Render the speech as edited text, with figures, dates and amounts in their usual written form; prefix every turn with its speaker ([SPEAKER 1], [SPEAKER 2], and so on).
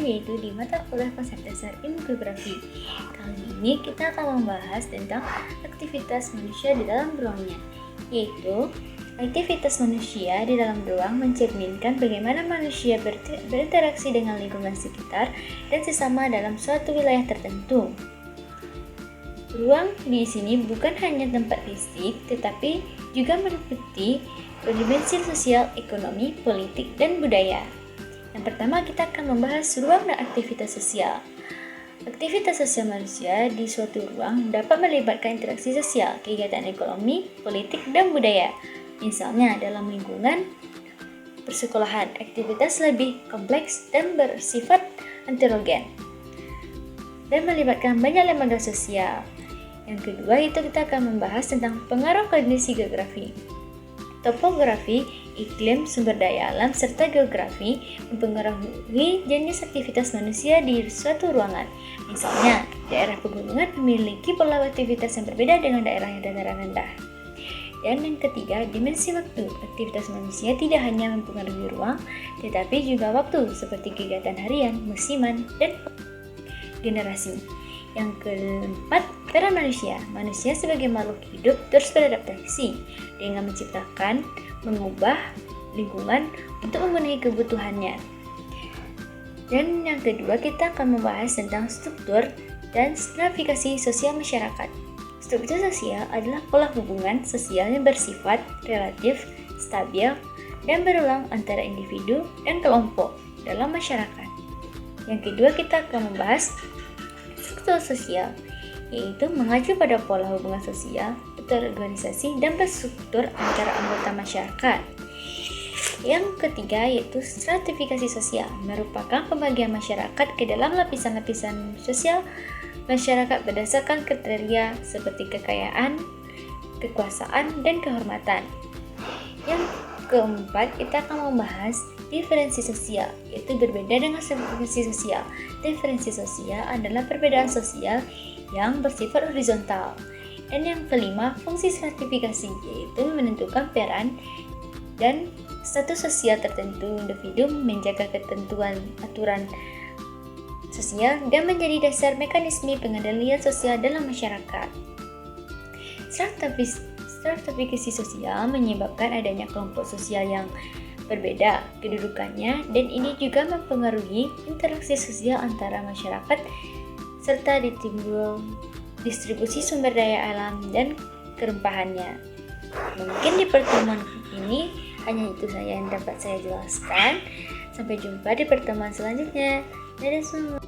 [SPEAKER 1] yaitu di mata kuliah konsep dasar ilmu geografi. Kali ini kita akan membahas tentang aktivitas manusia di dalam ruangnya, yaitu aktivitas manusia di dalam ruang mencerminkan bagaimana manusia berinteraksi dengan lingkungan sekitar dan sesama dalam suatu wilayah tertentu. Ruang di sini bukan hanya tempat fisik, tetapi juga meliputi dimensi sosial, ekonomi, politik, dan budaya. Yang pertama, kita akan membahas ruang dan aktivitas sosial. Aktivitas sosial manusia di suatu ruang dapat melibatkan interaksi sosial, kegiatan ekonomi, politik, dan budaya. Misalnya, dalam lingkungan persekolahan, aktivitas lebih kompleks dan bersifat heterogen dan melibatkan banyak lembaga sosial. Yang kedua, itu kita akan membahas tentang pengaruh kondisi geografi. Topografi, iklim, sumber daya alam, serta geografi mempengaruhi jenis aktivitas manusia di suatu ruangan. Misalnya, daerah pegunungan memiliki pola aktivitas yang berbeda dengan daerah yang dataran rendah. Dan yang ketiga, dimensi waktu. Aktivitas manusia tidak hanya mempengaruhi ruang, tetapi juga waktu, seperti kegiatan harian, musiman, dan generasi. Yang keempat, peran manusia. Manusia sebagai makhluk hidup terus beradaptasi dengan menciptakan, mengubah lingkungan untuk memenuhi kebutuhannya. Dan yang kedua, kita akan membahas tentang struktur dan stratifikasi sosial masyarakat. Struktur sosial adalah pola hubungan sosial yang bersifat relatif, stabil, dan berulang antara individu dan kelompok dalam masyarakat. Yang kedua, kita akan membahas struktur sosial, yaitu mengacu pada pola hubungan sosial, organisasi, dan berstruktur antara anggota masyarakat. Yang ketiga, yaitu stratifikasi sosial, merupakan pembagian masyarakat ke dalam lapisan-lapisan sosial masyarakat berdasarkan kriteria seperti kekayaan, kekuasaan, dan kehormatan. Yang keempat, kita akan membahas diferensi sosial, yaitu berbeda dengan stratifikasi sosial. Diferensi sosial adalah perbedaan sosial yang bersifat horizontal. Dan yang kelima, fungsi stratifikasi, yaitu menentukan peran dan status sosial tertentu individu, menjaga ketentuan aturan sosial, dan menjadi dasar mekanisme pengendalian sosial dalam masyarakat. Stratifikasi sosial menyebabkan adanya kelompok sosial yang berbeda kedudukannya, dan ini juga mempengaruhi interaksi sosial antara masyarakat serta distribusi sumber daya alam dan kelimpahannya. Mungkin di pertemuan ini hanya itu saja yang dapat saya jelaskan. Sampai jumpa di pertemuan selanjutnya. Dadah semua.